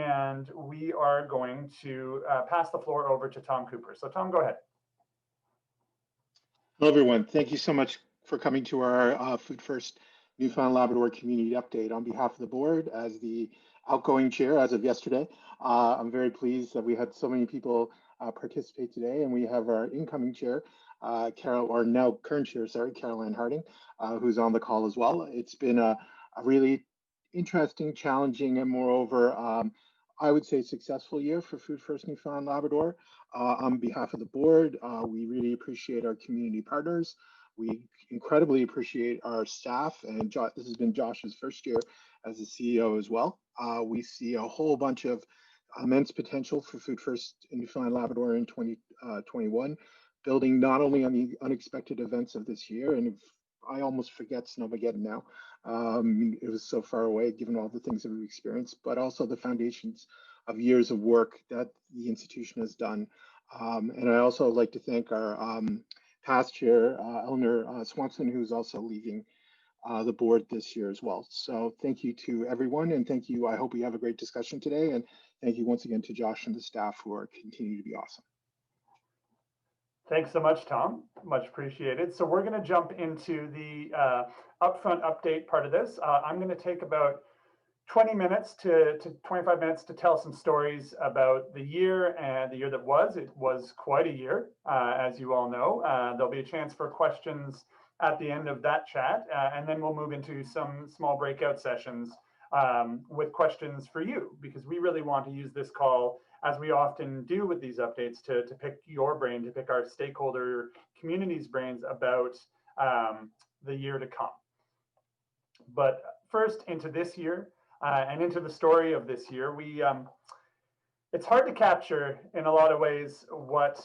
and we are going to pass the floor over to Tom Cooper. So Tom, go ahead. Hello, everyone. Thank you so much for coming to our Food First Newfoundland Labrador Community Update. On behalf of the board, as the outgoing chair as of yesterday, I'm very pleased that we had so many people participate today, and we have our incoming chair, now current chair, sorry, Caroline Harding, who's on the call as well. It's been a really interesting, challenging, and moreover, I would say successful year for Food First Newfoundland Labrador. On behalf of the board, we really appreciate our community partners. We incredibly appreciate our staff, and this has been Josh's first year as the CEO as well. We see a whole bunch of immense potential for Food First in Newfoundland Labrador in 2021, building not only on the unexpected events of this year, and I almost forget Snowmageddon now. It was so far away given all the things that we've experienced, but also the foundations of years of work that the institution has done. And I also like to thank our past chair, Eleanor Swanson, who's also leaving the board this year as well. So thank you to everyone, and thank you. I hope we have a great discussion today, and thank you once again to Josh and the staff who are continue to be awesome. Thanks so much, Tom. Much appreciated. So we're going to jump into the upfront update part of this. I'm going to take about 20 minutes to 25 minutes to tell some stories about the year and the year that was. It was quite a year, as you all know. There'll be a chance for questions at the end of that chat, and then we'll move into some small breakout sessions with questions for you, because we really want to use this call, as we often do with these updates, to pick your brain, to pick our stakeholder community's brains about the year to come. But first, into this year and into the story of this year, it's hard to capture in a lot of ways what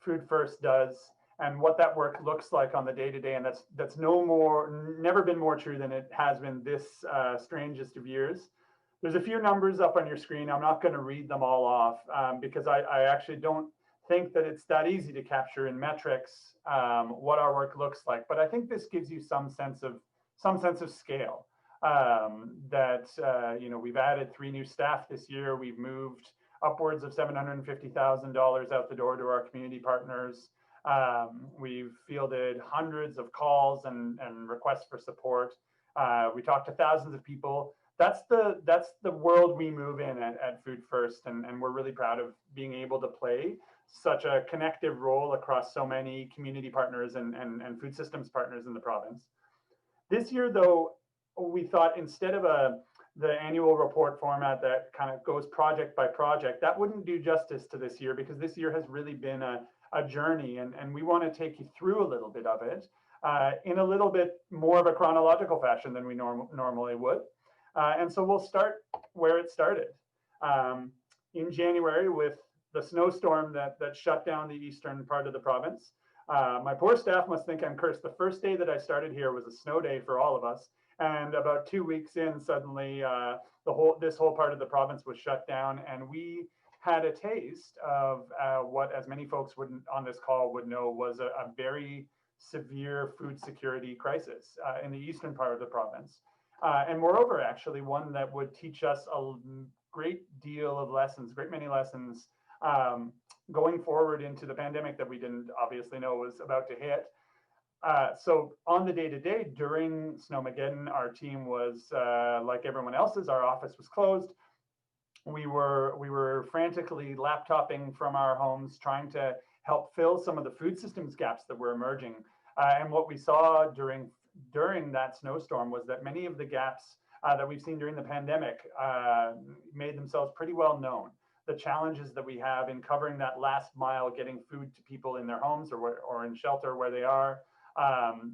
Food First does and what that work looks like on the day-to-day, and that's never been more true than it has been this strangest of years. There's a few numbers up on your screen. I'm not going to read them all off because I actually don't think that it's that easy to capture in metrics what our work looks like. But I think this gives you some sense of scale. We've added 3 new staff this year. We've moved upwards of $750,000 out the door to our community partners. We've fielded hundreds of calls and requests for support. We talked to thousands of people. That's the world we move in at Food First, and we're really proud of being able to play such a connective role across so many community partners and food systems partners in the province. This year, though, we thought instead of the annual report format that kind of goes project by project, that wouldn't do justice to this year, because this year has really been a journey, and we want to take you through a little bit of it in a little bit more of a chronological fashion than we normally would. And so we'll start where it started. In January, with the snowstorm that shut down the eastern part of the province. My poor staff must think I'm cursed. The first day that I started here was a snow day for all of us. And about 2 weeks in, suddenly this whole part of the province was shut down, and we had a taste of what, as many folks on this call would know, was a very severe food security crisis in the eastern part of the province. And moreover, actually, one that would teach us a great deal of lessons, great many lessons going forward into the pandemic that we didn't obviously know was about to hit. So on the day-to-day during Snowmageddon, our team was like everyone else's. Our office was closed. We were frantically laptoping from our homes, trying to help fill some of the food systems gaps that were emerging. And what we saw during that snowstorm was that many of the gaps that we've seen during the pandemic made themselves pretty well known. The challenges that we have in covering that last mile, getting food to people in their homes or in shelter where they are,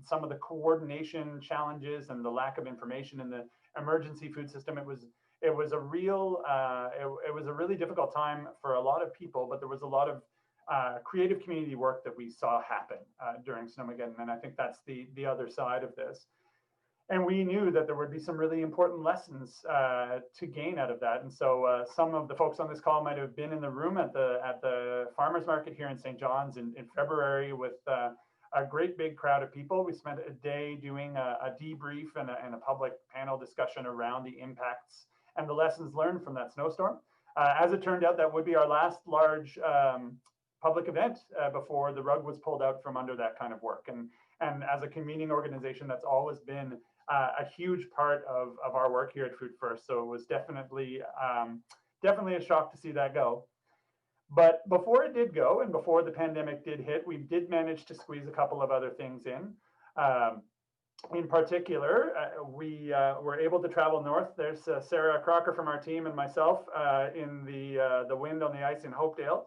some of the coordination challenges and the lack of information in the emergency food system. It was a really difficult time for a lot of people, but there was a lot of creative community work that we saw happen during Snowmageddon, and I think that's the other side of this. And we knew that there would be some really important lessons to gain out of that. And so some of the folks on this call might have been in the room at the farmers market here in St. John's in February with a great big crowd of people. We spent a day doing a debrief and a public panel discussion around the impacts and the lessons learned from that snowstorm. As it turned out, that would be our last large public event before the rug was pulled out from under that kind of work. And as a convening organization, that's always been a huge part of our work here at Food First. So it was definitely a shock to see that go. But before it did go, and before the pandemic did hit, we did manage to squeeze a couple of other things in. In particular, we were able to travel north. There's Sarah Crocker from our team and myself in the wind on the ice in Hopedale,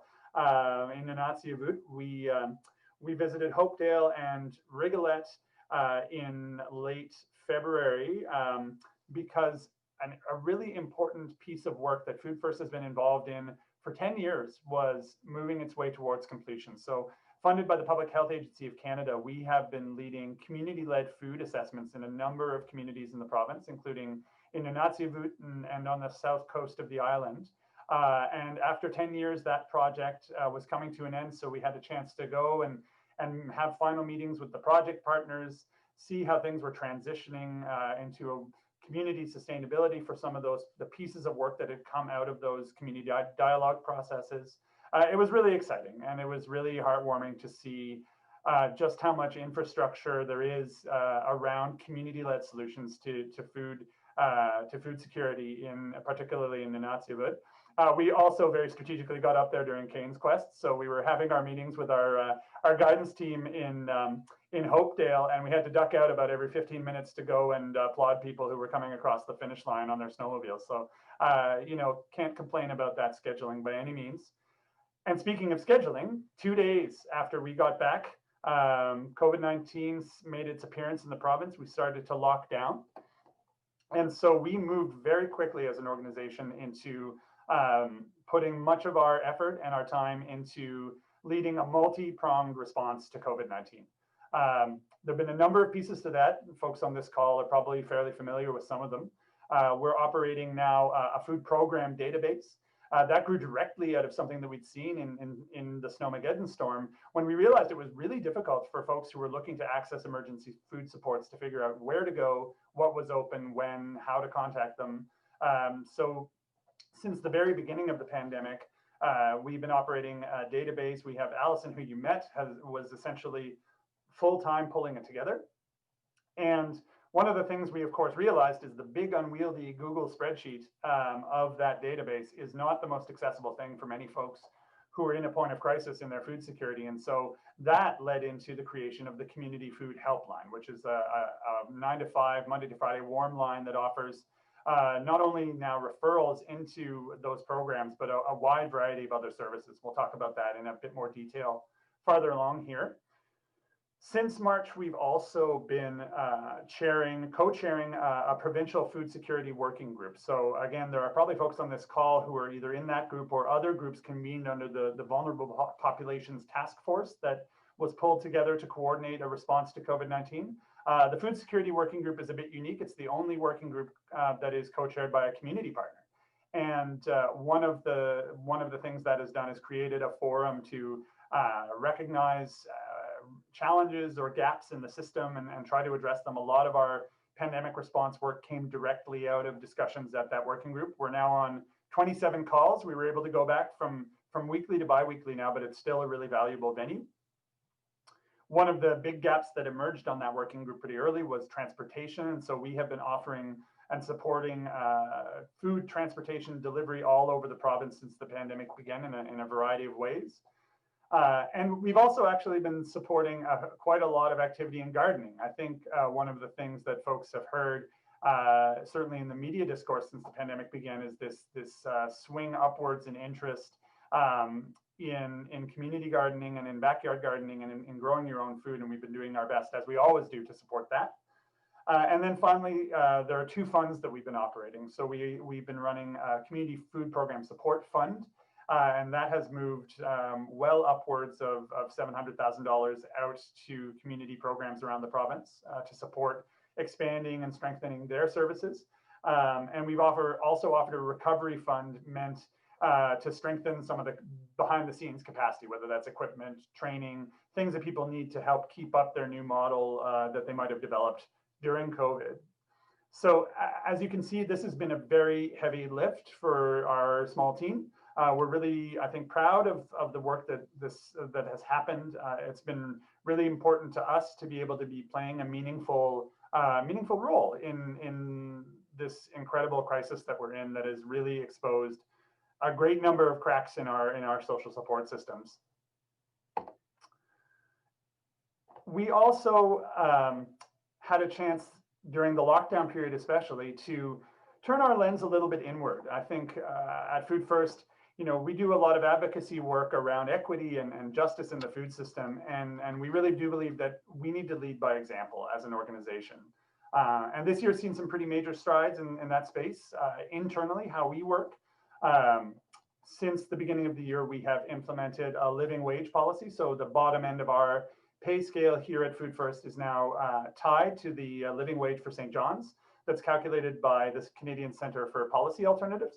in Nunatsiavut. We visited Hopedale and Rigolette in late February because a really important piece of work that Food First has been involved in for 10 years was moving its way towards completion. So funded by the Public Health Agency of Canada, we have been leading community-led food assessments in a number of communities in the province, including in Nunatsiavut and on the south coast of the island. And after 10 years, that project was coming to an end. So we had a chance to go and have final meetings with the project partners, see how things were transitioning into a community sustainability for some of the pieces of work that had come out of those community dialogue processes. It was really exciting, and it was really heartwarming to see just how much infrastructure there is around community-led solutions to food security, particularly in Nunatsiavut. We also very strategically got up there during Kane's Quest, so we were having our meetings with our guidance team in Hopedale, and we had to duck out about every 15 minutes to go and applaud people who were coming across the finish line on their snowmobiles. So, can't complain about that scheduling by any means. And speaking of scheduling, 2 days after we got back, COVID-19 made its appearance in the province. We started to lock down. And so we moved very quickly as an organization into putting much of our effort and our time into leading a multi-pronged response to COVID-19. There have been a number of pieces to that. Folks on this call are probably fairly familiar with some of them. We're operating now a food program database. That grew directly out of something that we'd seen in the Snowmageddon storm, when we realized it was really difficult for folks who were looking to access emergency food supports to figure out where to go, what was open, when, how to contact them. So since the very beginning of the pandemic, we've been operating a database. We have Allison, who you met, was essentially full-time pulling it together. And one of the things we, of course, realized is the big unwieldy Google spreadsheet of that database is not the most accessible thing for many folks who are in a point of crisis in their food security. And so that led into the creation of the Community Food Helpline, which is a 9 to 5, Monday to Friday warm line that offers not only now referrals into those programs, but a wide variety of other services. We'll talk about that in a bit more detail farther along here. Since March, we've also been co-chairing a provincial food security working group. So again, there are probably folks on this call who are either in that group or other groups convened under the Vulnerable Populations Task Force that was pulled together to coordinate a response to COVID-19. The Food Security Working Group is a bit unique. It's the only working group that is co-chaired by a community partner. And one of the things that is done is created a forum to recognize challenges or gaps in the system and try to address them. A lot of our pandemic response work came directly out of discussions at that working group. We're now on 27 calls. We were able to go back from weekly to bi-weekly now, but it's still a really valuable venue. One of the big gaps that emerged on that working group pretty early was transportation. And so we have been offering and supporting food transportation delivery all over the province since the pandemic began in a variety of ways. And we've also actually been supporting quite a lot of activity in gardening. I think one of the things that folks have heard, certainly in the media discourse since the pandemic began, is this swing upwards in interest in community gardening and in backyard gardening and in growing your own food. And we've been doing our best, as we always do, to support that. And then finally, there are two funds that we've been operating. So we've been running a Community Food Program Support Fund. And that has moved well upwards of $700,000 out to community programs around the province to support expanding and strengthening their services. And we've also offered a recovery fund meant to strengthen some of the behind the scenes capacity, whether that's equipment, training, things that people need to help keep up their new model that they might have developed during COVID. So as you can see, this has been a very heavy lift for our small team. We're really, I think, proud of the work that has happened. It's been really important to us to be able to be playing a meaningful role in this incredible crisis that we're in, that has really exposed a great number of cracks in our social support systems. We also had a chance during the lockdown period, especially, to turn our lens a little bit inward. I think at Food First, we do a lot of advocacy work around equity and justice in the food system, and we really do believe that we need to lead by example as an organization. And this year's seen some pretty major strides in that space. Internally, how we work. Since the beginning of the year, we have implemented a living wage policy. So the bottom end of our pay scale here at Food First is now tied to the living wage for St. John's, that's calculated by the Canadian Centre for Policy Alternatives.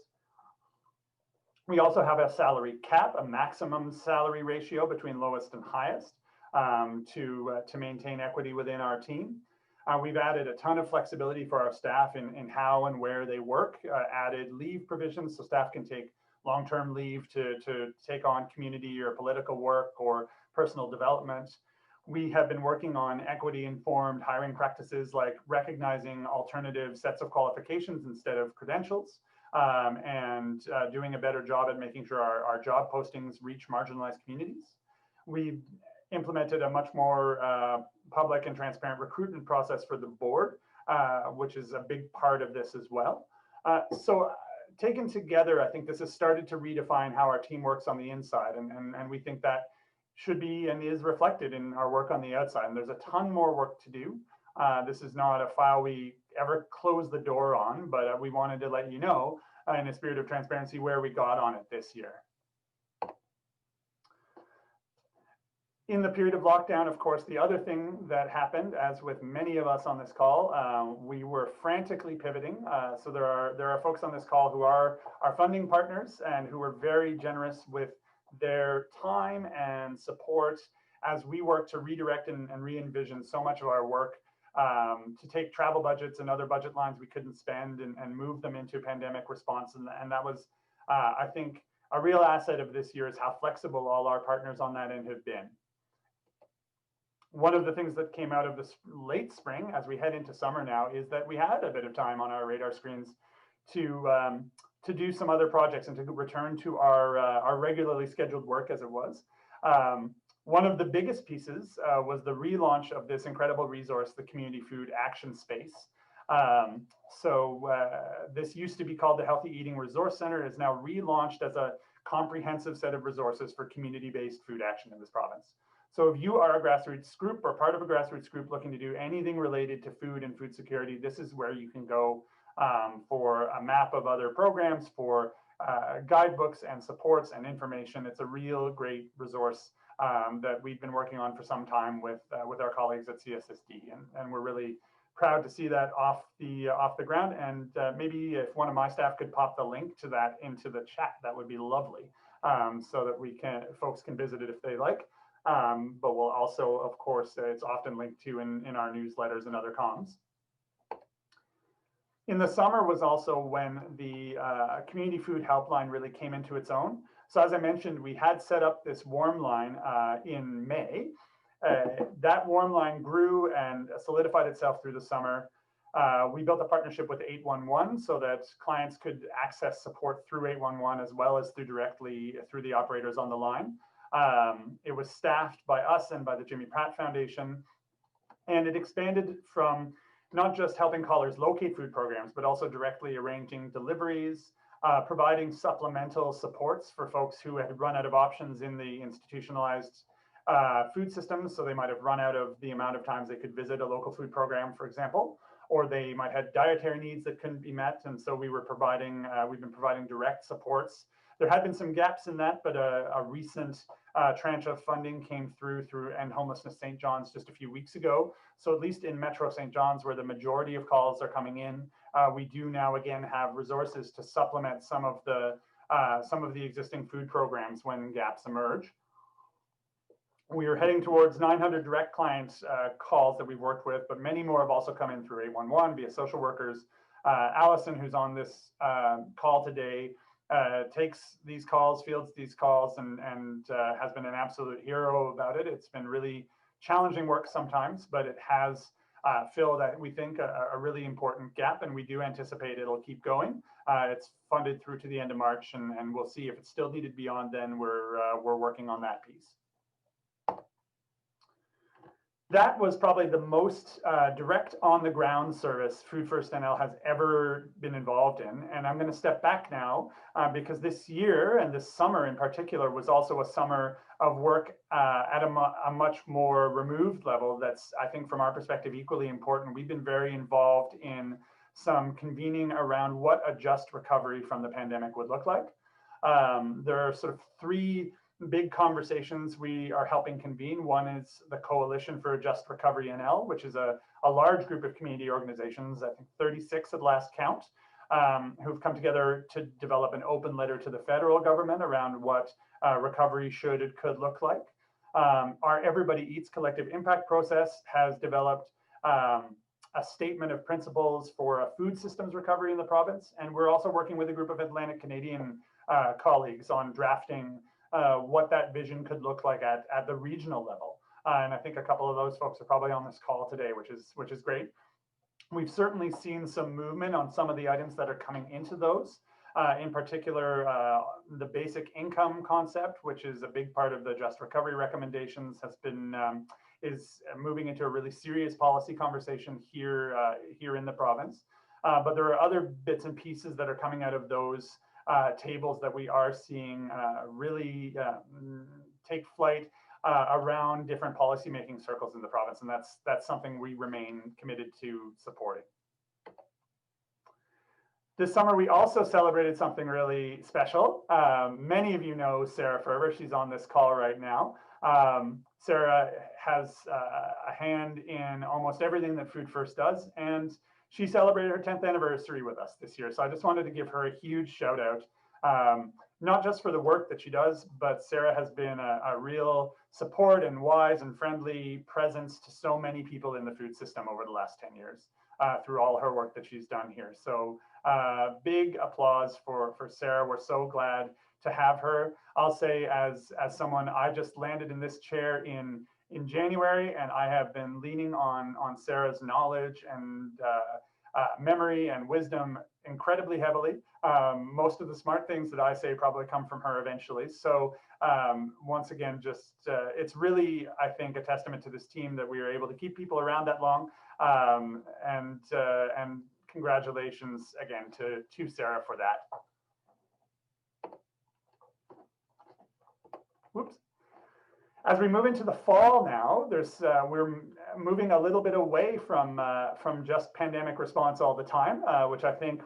We also have a salary cap, a maximum salary ratio between lowest and highest, to maintain equity within our team. We've added a ton of flexibility for our staff in how and where they work, added leave provisions so staff can take long-term leave to take on community or political work or personal development. We have been working on equity-informed hiring practices, like recognizing alternative sets of qualifications instead of credentials, and doing a better job at making sure our job postings reach marginalized communities. We've implemented a much more public and transparent recruitment process for the board, which is a big part of this as well. So taken together, I think this has started to redefine how our team works on the inside, and we think that should be and is reflected in our work on the outside. And there's a ton more work to do. This is not a file we ever close the door on, but we wanted to let you know in a spirit of transparency where we got on it this year. In the period of lockdown, of course, the other thing that happened, as with many of us on this call, we were frantically pivoting. So there are folks on this call who are our funding partners and who were very generous with their time and support as we work to redirect and re-envision so much of our work, to take travel budgets and other budget lines we couldn't spend and move them into pandemic response. And that was, I think, a real asset of this year, is how flexible all our partners on that end have been. One of the things that came out of this late spring, as we head into summer now, is that we had a bit of time on our radar screens to do some other projects and to return to our regularly scheduled work as it was. One of the biggest pieces was the relaunch of this incredible resource, the Community Food Action Space. This used to be called the Healthy Eating Resource Center, is now relaunched as a comprehensive set of resources for community-based food action in this province. So if you are a grassroots group or part of a grassroots group looking to do anything related to food and food security, this is where you can go for a map of other programs, for guidebooks and supports and information. It's a real great resource that we've been working on for some time with our colleagues at CSSD, and we're really proud to see that off the ground. And maybe if one of my staff could pop the link to that into the chat, that would be lovely, so that folks can visit it if they like. But we'll also, of course, it's often linked to in our newsletters and other comms. In the summer was also when the community food helpline really came into its own. So as I mentioned, we had set up this warm line in May. That warm line grew and solidified itself through the summer. We built a partnership with 811 so that clients could access support through 811 as well as directly through the operators on the line. It was staffed by us and by the Jimmy Pratt Foundation, and it expanded from not just helping callers locate food programs, but also directly arranging deliveries, providing supplemental supports for folks who had run out of options in the institutionalized food systems. So they might have run out of the amount of times they could visit a local food program, for example, or they might have dietary needs that couldn't be met. And so we've been providing direct supports. There had been some gaps in that, but a recent tranche of funding came through End Homelessness St. John's just a few weeks ago. So at least in Metro St. John's, where the majority of calls are coming in, we do now again have resources to supplement some of the existing food programs when gaps emerge. We are heading towards 900 direct client calls that we've worked with, but many more have also come in through 811 via social workers. Allison, who's on this call today, takes these calls, fields these calls, and has been an absolute hero about it. It's been really challenging work sometimes, but it has filled, we think, a really important gap, and we do anticipate it'll keep going. It's funded through to the end of March, and we'll see if it's still needed beyond then. We're working on that piece. That was probably the most direct on-the-ground service Food First NL has ever been involved in. And I'm going to step back now because this year, and this summer in particular, was also a summer of work at a much more removed level that's, I think, from our perspective, equally important. We've been very involved in some convening around what a just recovery from the pandemic would look like. There are sort of three big conversations we are helping convene. One is the Coalition for a Just Recovery NL, which is a large group of community organizations, I think 36 at last count, who've come together to develop an open letter to the federal government around what recovery should and could look like. Our Everybody Eats collective impact process has developed a statement of principles for a food systems recovery in the province. And we're also working with a group of Atlantic Canadian colleagues on drafting what that vision could look like at the regional level. And I think a couple of those folks are probably on this call today, which is great. We've certainly seen some movement on some of the items that are coming into those. In particular, the basic income concept, which is a big part of the Just Recovery recommendations, has been is moving into a really serious policy conversation here in the province. But there are other bits and pieces that are coming out of those tables that we are seeing really take flight around different policymaking circles in the province, and that's something we remain committed to supporting. This summer, we also celebrated something really special. Many of you know Sarah Ferber. She's on this call right now. Sarah has a hand in almost everything that Food First does, and she celebrated her 10th anniversary with us this year. So I just wanted to give her a huge shout out, not just for the work that she does, but Sarah has been a real support and wise and friendly presence to so many people in the food system over the last 10 years through all her work that she's done here. So big applause for Sarah. We're so glad to have her. I'll say as someone, I just landed in this chair in January, and I have been leaning on Sarah's knowledge and memory and wisdom incredibly heavily. Most of the smart things that I say probably come from her eventually. So once again, just it's really, I think, a testament to this team that we are able to keep people around that long. And congratulations again to Sarah for that. Whoops. As we move into the fall now, we're moving a little bit away from just pandemic response all the time, which I think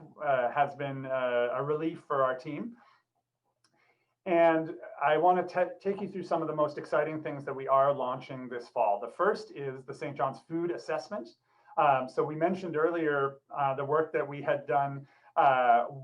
has been a relief for our team. And I want to take you through some of the most exciting things that we are launching this fall. The first is the St. John's Food Assessment. So we mentioned earlier the work that we had done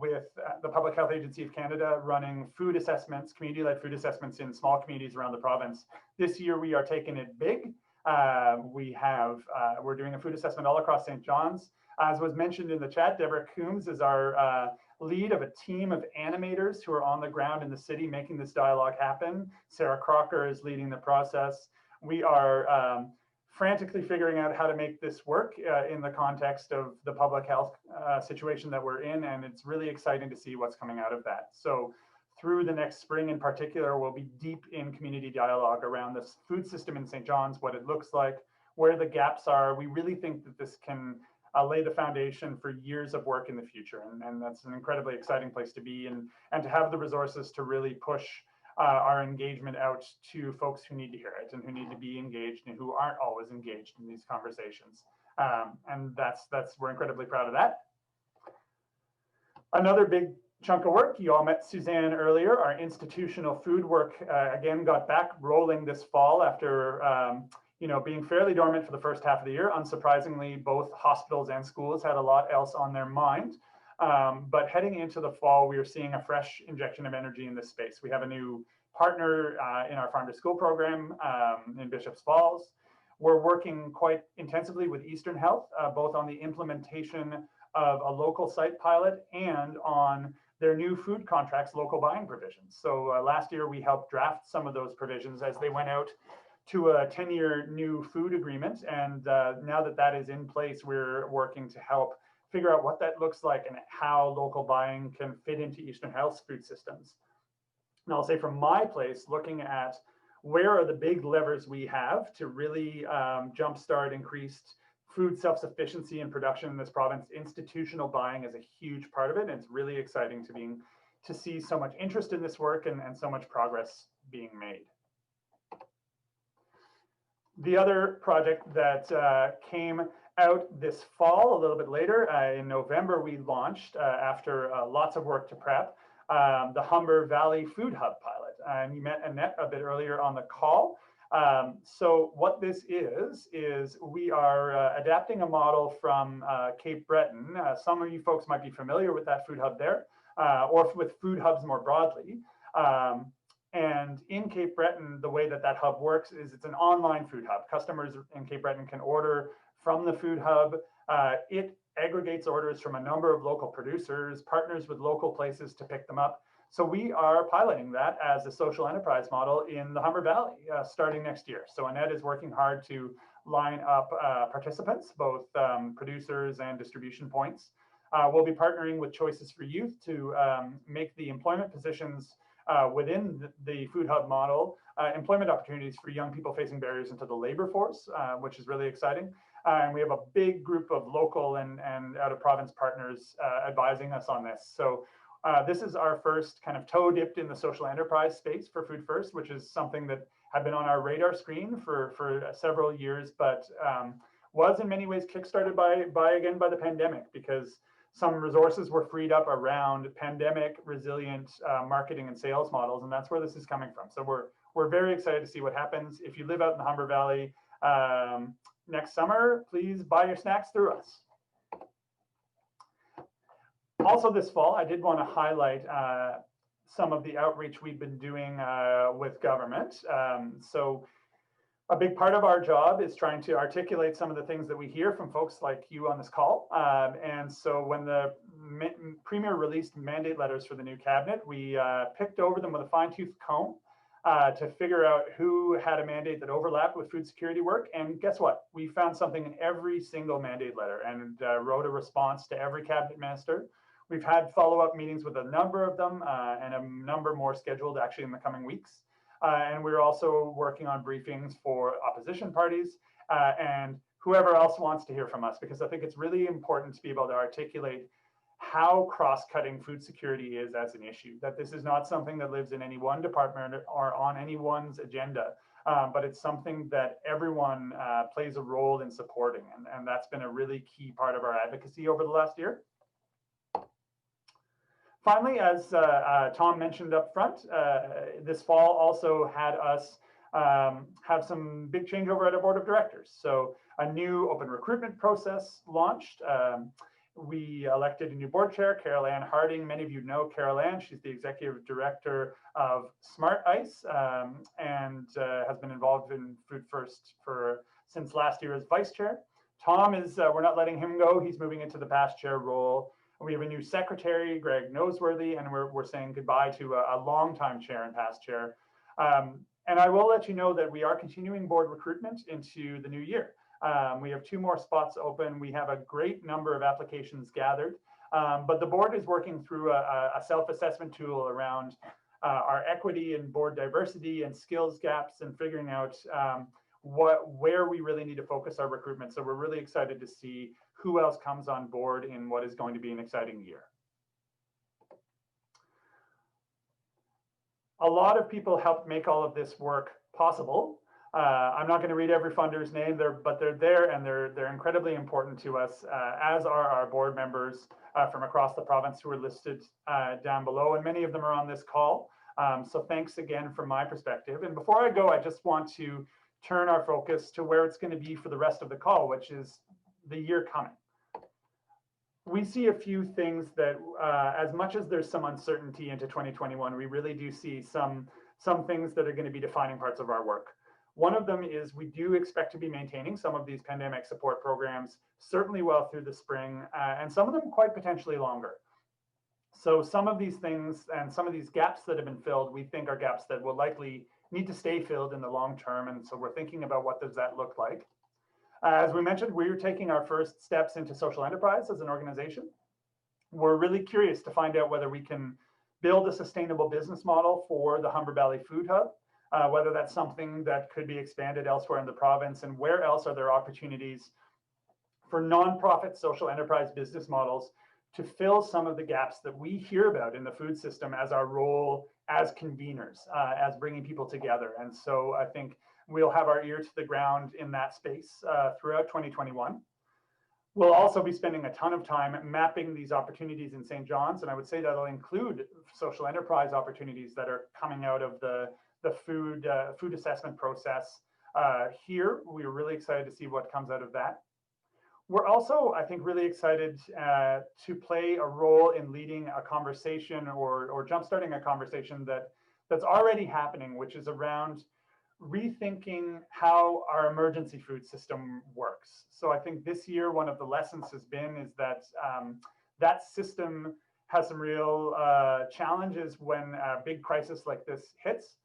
with the Public Health Agency of Canada running food assessments, community-led food assessments in small communities around the province. This year we are taking it big. We're doing a food assessment all across St. John's. As was mentioned in the chat, Deborah Coombs is our lead of a team of animators who are on the ground in the city making this dialogue happen. Sarah Crocker is leading the process. We are frantically figuring out how to make this work in the context of the public health situation that we're in, and it's really exciting to see what's coming out of that. So through the next spring in particular, we'll be deep in community dialogue around this food system in St. John's, what it looks like, where the gaps are. We really think that this can lay the foundation for years of work in the future, and that's an incredibly exciting place to be, and to have the resources to really push our engagement out to folks who need to hear it and who need to be engaged and who aren't always engaged in these conversations. And we're incredibly proud of that. Another big chunk of work, you all met Suzanne earlier, our institutional food work again got back rolling this fall after being fairly dormant for the first half of the year. Unsurprisingly, both hospitals and schools had a lot else on their mind. But heading into the fall, we are seeing a fresh injection of energy in this space. We have a new partner in our farm to school program in Bishops Falls. We're working quite intensively with Eastern Health, both on the implementation of a local site pilot and on their new food contracts, local buying provisions. So last year we helped draft some of those provisions as they went out to a 10-year new food agreement. And now that that is in place, we're working to help figure out what that looks like and how local buying can fit into Eastern Health's food systems. And I'll say from my place, looking at where are the big levers we have to really jumpstart increased food self-sufficiency and production in this province. Institutional buying is a huge part of it, and it's really exciting to see so much interest in this work and so much progress being made. The other project that came out this fall, a little bit later, in November, we launched, after lots of work to prep, the Humber Valley Food Hub pilot. And you met Annette a bit earlier on the call. So what this is we are adapting a model from Cape Breton. Some of you folks might be familiar with that food hub there, or with food hubs more broadly. And in Cape Breton, the way that hub works is it's an online food hub. Customers in Cape Breton can order from the food hub. It aggregates orders from a number of local producers, partners with local places to pick them up. So we are piloting that as a social enterprise model in the Humber Valley starting next year. So Annette is working hard to line up participants, both producers and distribution points. We'll be partnering with Choices for Youth to make the employment positions within the food hub model employment opportunities for young people facing barriers into the labor force, which is really exciting. And we have a big group of local and out of province partners advising us on this. So this is our first kind of toe dipped in the social enterprise space for Food First, which is something that had been on our radar screen for several years, but was in many ways kickstarted by the pandemic, because some resources were freed up around pandemic resilient marketing and sales models, and that's where this is coming from. So we're very excited to see what happens. If you live out in the Humber Valley next summer, please buy your snacks through us. Also this fall, I did want to highlight some of the outreach we've been doing with government. So a big part of our job is trying to articulate some of the things that we hear from folks like you on this call. And so when the Premier released mandate letters for the new cabinet, we picked over them with a fine-tooth comb to figure out who had a mandate that overlapped with food security work. And guess what? We found something in every single mandate letter and wrote a response to every cabinet minister. We've had follow-up meetings with a number of them and a number more scheduled actually in the coming weeks. And we're also working on briefings for opposition parties and whoever else wants to hear from us, because I think it's really important to be able to articulate how cross-cutting food security is as an issue, that this is not something that lives in any one department or on anyone's agenda, but it's something that everyone plays a role in supporting. And that's been a really key part of our advocacy over the last year. Finally, as Tom mentioned up front, this fall also had us have some big changeover at our board of directors. So a new open recruitment process launched. We elected a new board chair, Carol Ann Harding. Many of you know Carol Ann. She's the executive director of Smart Ice and has been involved in Food First since last year as vice chair. Tom is, we're not letting him go. He's moving into the past chair role. We have a new secretary, Greg Noseworthy, and we're saying goodbye to a longtime chair and past chair. And I will let you know that we are continuing board recruitment into the new year. We have 2 more spots open. We have a great number of applications gathered, but the board is working through a self-assessment tool around our equity and board diversity and skills gaps and figuring out where we really need to focus our recruitment. So we're really excited to see who else comes on board in what is going to be an exciting year. A lot of people helped make all of this work possible. I'm not going to read every funder's name there, but they're there and they're incredibly important to us, as are our board members from across the province who are listed down below, and many of them are on this call. So thanks again from my perspective. And before I go, I just want to turn our focus to where it's going to be for the rest of the call, which is the year coming. we see a few things that, as much as there's some uncertainty into 2021, we really do see some things that are going to be defining parts of our work. One of them is we do expect to be maintaining some of these pandemic support programs, certainly well through the spring, and some of them quite potentially longer. So some of these things and some of these gaps that have been filled, we think are gaps that will likely need to stay filled in the long term. And so we're thinking about what does that look like. As we mentioned, we're taking our first steps into social enterprise as an organization. We're really curious to find out whether we can build a sustainable business model for the Humber Valley Food Hub, whether that's something that could be expanded elsewhere in the province, and where else are there opportunities for nonprofit social enterprise business models to fill some of the gaps that we hear about in the food system as our role as conveners, as bringing people together. And so I think we'll have our ear to the ground in that space throughout 2021. We'll also be spending a ton of time mapping these opportunities in St. John's, and I would say that'll include social enterprise opportunities that are coming out of the food assessment process here. We're really excited to see what comes out of that. We're also, I think, really excited to play a role in leading a conversation or jumpstarting a conversation that's already happening, which is around rethinking how our emergency food system works. So I think this year, one of the lessons has been is that that system has some real challenges when a big crisis like this hits.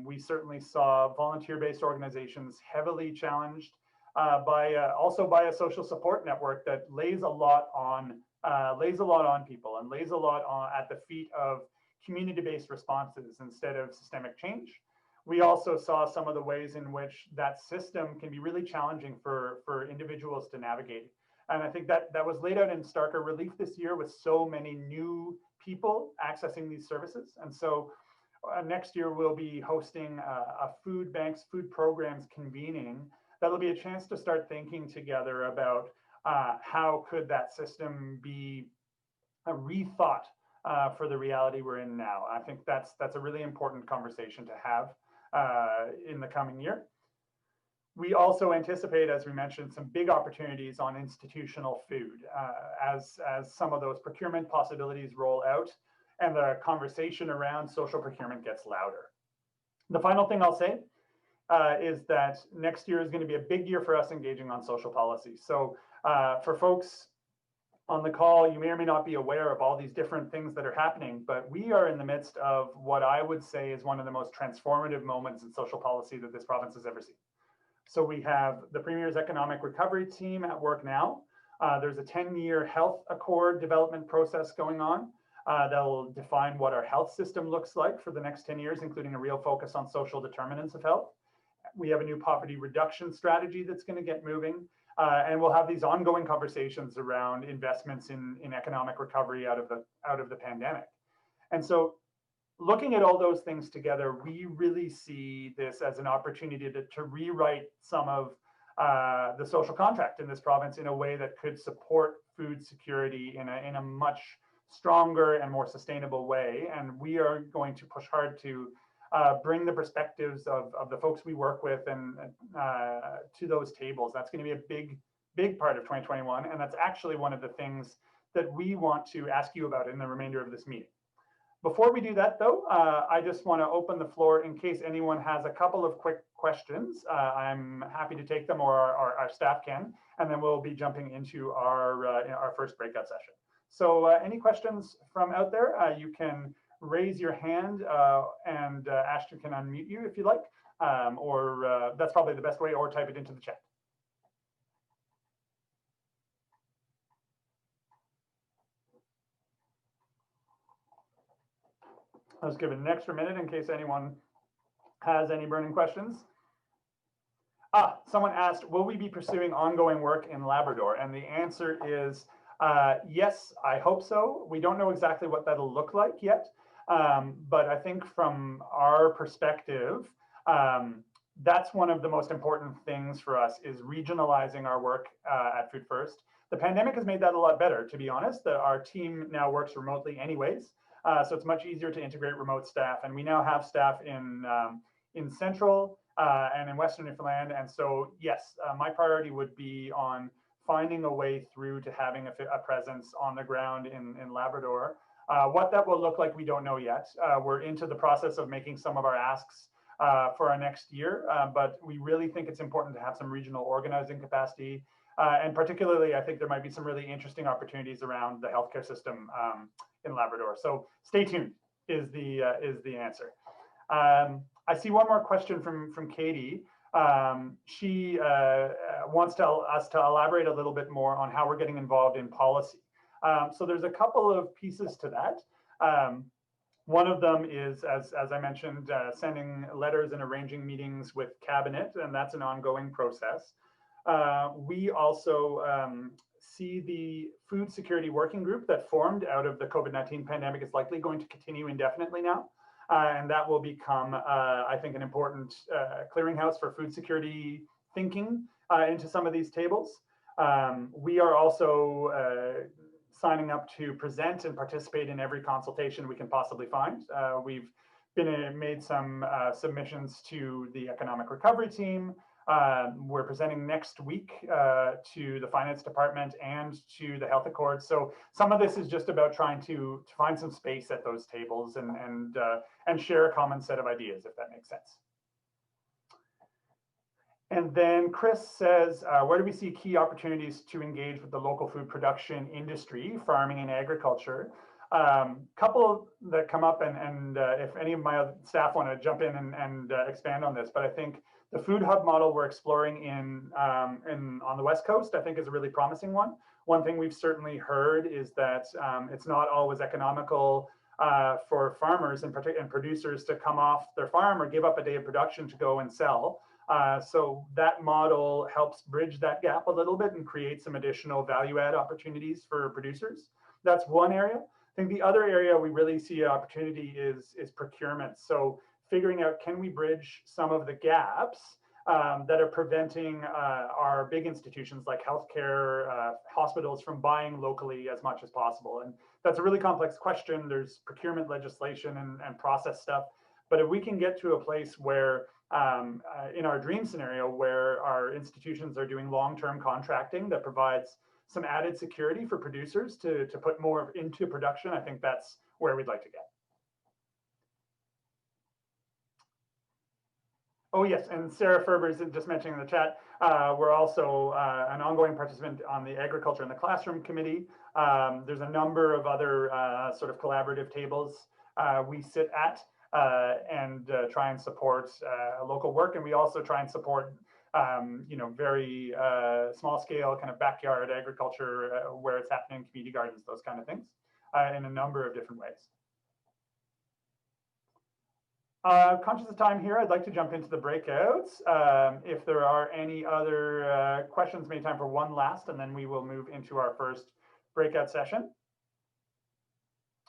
We certainly saw volunteer-based organizations heavily challenged also by a social support network that lays a lot on people and lays a lot at the feet of community-based responses instead of systemic change. We also saw some of the ways in which that system can be really challenging for individuals to navigate. And I think that was laid out in starker relief this year with so many new people accessing these services. And so next year we'll be hosting a food banks, food programs convening. That'll be a chance to start thinking together about how could that system be rethought for the reality we're in now. I think that's a really important conversation to have in the coming year. We also anticipate, as we mentioned, some big opportunities on institutional food as some of those procurement possibilities roll out and the conversation around social procurement gets louder. The final thing I'll say is that next year is going to be a big year for us engaging on social policy. So for folks on the call, you may or may not be aware of all these different things that are happening, but we are in the midst of what I would say is one of the most transformative moments in social policy that this province has ever seen. So we have the Premier's Economic Recovery Team at work now. There's a 10-year health accord development process going on that will define what our health system looks like for the next 10 years, including a real focus on social determinants of health. We have a new poverty reduction strategy that's going to get moving. And we'll have these ongoing conversations around investments in economic recovery out of the pandemic. And so looking at all those things together, we really see this as an opportunity to rewrite some of the social contract in this province in a way that could support food security in a much stronger and more sustainable way. And we are going to push hard to bring the perspectives of the folks we work with and to those tables. That's going to be a big part of 2021. And that's actually one of the things that we want to ask you about in the remainder of this meeting. Before we do that, though, I just want to open the floor in case anyone has a couple of quick questions. I'm happy to take them, or our staff can, and then we'll be jumping into our first breakout session. So any questions from out there, you can raise your hand and Ashton can unmute you if you like, or that's probably the best way, or type it into the chat. Let's give it an extra minute in case anyone has any burning questions. Someone asked, will we be pursuing ongoing work in Labrador? And the answer is yes, I hope so. We don't know exactly what that'll look like yet. But I think from our perspective, that's one of the most important things for us is regionalizing our work at Food First. The pandemic has made that a lot better, to be honest. Our team now works remotely anyways, so it's much easier to integrate remote staff. And we now have staff in Central and in Western Newfoundland. And so, yes, my priority would be on finding a way through to having a presence on the ground in Labrador. What that will look like, we don't know yet. We're into the process of making some of our asks for our next year, but we really think it's important to have some regional organizing capacity. And particularly, I think there might be some really interesting opportunities around the healthcare system in Labrador. So stay tuned is the answer. I see one more question from Katie. She wants us to elaborate a little bit more on how we're getting involved in policy. So there's a couple of pieces to that. One of them is, as I mentioned, sending letters and arranging meetings with cabinet, and that's an ongoing process. We also see the food security working group that formed out of the COVID-19 pandemic is likely going to continue indefinitely now. And that will become, I think, an important clearinghouse for food security thinking into some of these tables. We are also signing up to present and participate in every consultation we can possibly find. We've made some submissions to the economic recovery team. We're presenting next week to the finance department and to the health accord. So some of this is just about trying to find some space at those tables and share a common set of ideas, if that makes sense. And then Chris says, where do we see key opportunities to engage with the local food production industry, farming and agriculture? Couple that come up, and if any of my staff want to jump in and expand on this, but I think the food hub model we're exploring on the West Coast, I think, is a really promising one. One thing we've certainly heard is that it's not always economical for farmers and producers to come off their farm or give up a day of production to go and sell. So that model helps bridge that gap a little bit and create some additional value add opportunities for producers. That's one area. I think the other area we really see an opportunity is procurement. So figuring out, can we bridge some of the gaps that are preventing our big institutions like healthcare, hospitals from buying locally as much as possible? And that's a really complex question. There's procurement legislation and process stuff. But if we can get to a place where, in our dream scenario, where our institutions are doing long-term contracting that provides some added security for producers to put more into production, I think that's where we'd like to get. Oh yes, and Sarah Ferber's just mentioning in the chat, we're also an ongoing participant on the Agriculture in the Classroom Committee. There's a number of other sort of collaborative tables we sit at and try and support local work. And we also try and support, very small scale kind of backyard agriculture where it's happening, community gardens, those kind of things, in a number of different ways. Conscious of time here, I'd like to jump into the breakouts. If there are any other questions, maybe time for one last, and then we will move into our first breakout session.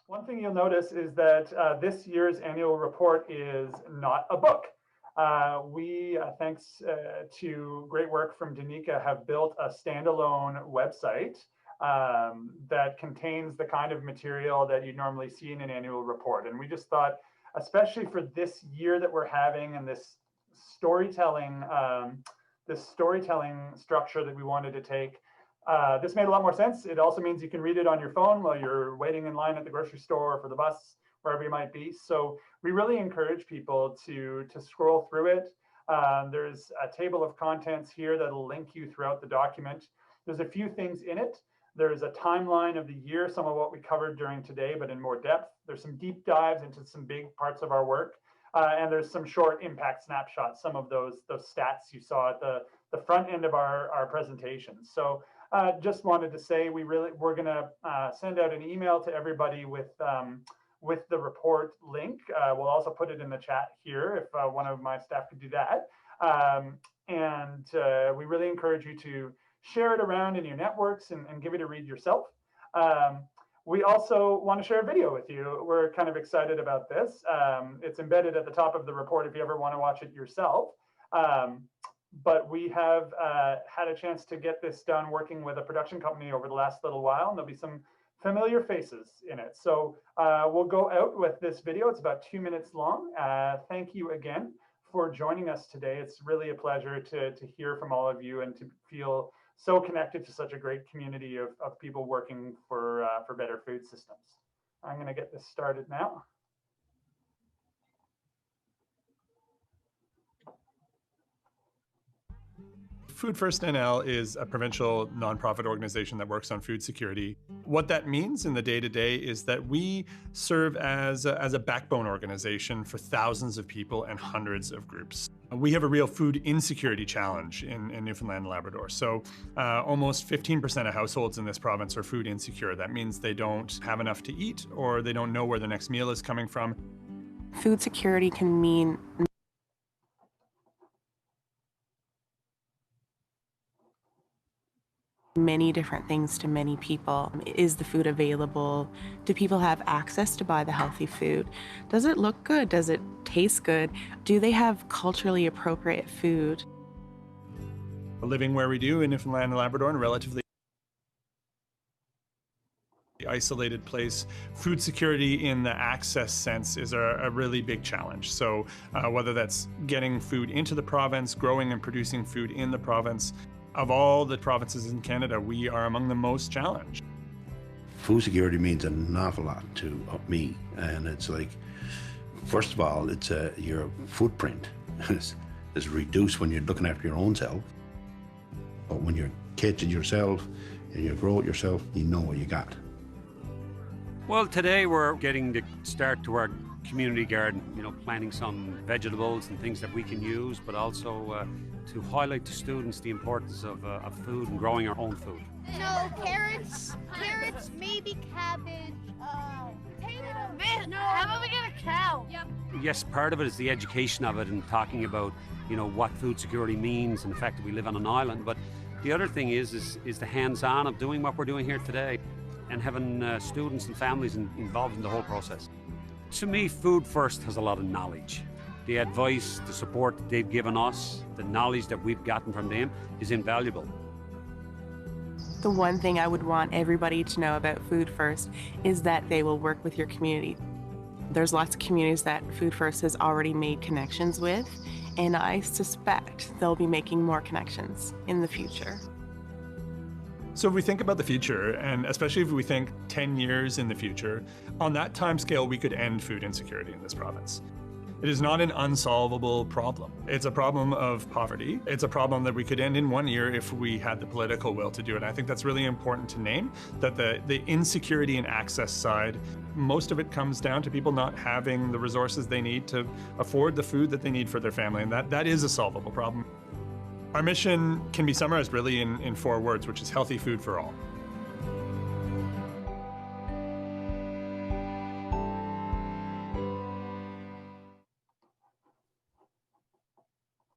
One thing you'll notice is that this year's annual report is not a book. We, thanks to great work from Danica, have built a standalone website that contains the kind of material that you normally see in an annual report. And we just thought, especially for this year that we're having and this storytelling structure that we wanted to take, this made a lot more sense. It also means you can read it on your phone while you're waiting in line at the grocery store or for the bus, wherever you might be. So we really encourage people to scroll through it. There's a table of contents here that'll link you throughout the document. There's a few things in it. There's a timeline of the year, some of what we covered during today, but in more depth. There's some deep dives into some big parts of our work. And there's some short impact snapshots, some of those stats you saw at the front end of our presentation. So just wanted to say we're gonna send out an email to everybody with the report link. We'll also put it in the chat here if one of my staff could do that. And we really encourage you to share it around in your networks and give it a read yourself. We also want to share a video with you. We're kind of excited about this. It's embedded at the top of the report if you ever want to watch it yourself. But we have had a chance to get this done working with a production company over the last little while, and there'll be some familiar faces in it. So we'll go out with this video. It's about 2 minutes long. Thank you again for joining us today. It's really a pleasure to hear from all of you and to feel so connected to such a great community of people working for better food systems. I'm going to get this started now. Food First NL is a provincial nonprofit organization that works on food security. What that means in the day-to-day is that we serve as a backbone organization for thousands of people and hundreds of groups. We have a real food insecurity challenge in Newfoundland and Labrador. So almost 15% of households in this province are food insecure. That means they don't have enough to eat, or they don't know where the next meal is coming from. Food security can mean many different things to many people. Is the food available? Do people have access to buy the healthy food? Does it look good? Does it taste good? Do they have culturally appropriate food? Living where we do in Newfoundland and Labrador, in a relatively isolated place, food security in the access sense is a really big challenge. So whether that's getting food into the province, growing and producing food in the province, of all the provinces in Canada, we are among the most challenged. Food security means an awful lot to me, and it's like, first of all, it's your footprint is reduced when you're looking after your own self. But when you're catching yourself and you grow it yourself, you know what you got. Well, today we're getting the start to our community garden, planting some vegetables and things that we can use, but also to highlight to students the importance of food and growing our own food. No, carrots, maybe cabbage, potatoes. No, how about we get a cow? Yep. Yes, part of it is the education of it and talking about, what food security means and the fact that we live on an island. But the other thing is the hands-on of doing what we're doing here today and having students and families involved in the whole process. To me, Food First has a lot of knowledge. The advice, the support that they've given us, the knowledge that we've gotten from them is invaluable. The one thing I would want everybody to know about Food First is that they will work with your community. There's lots of communities that Food First has already made connections with, and I suspect they'll be making more connections in the future. So if we think about the future, and especially if we think 10 years in the future, on that timescale, we could end food insecurity in this province. It is not an unsolvable problem. It's a problem of poverty. It's a problem that we could end in 1 year if we had the political will to do it. And I think that's really important to name, that the insecurity and access side, most of it comes down to people not having the resources they need to afford the food that they need for their family. And that is a solvable problem. Our mission can be summarized really in 4 words, which is healthy food for all.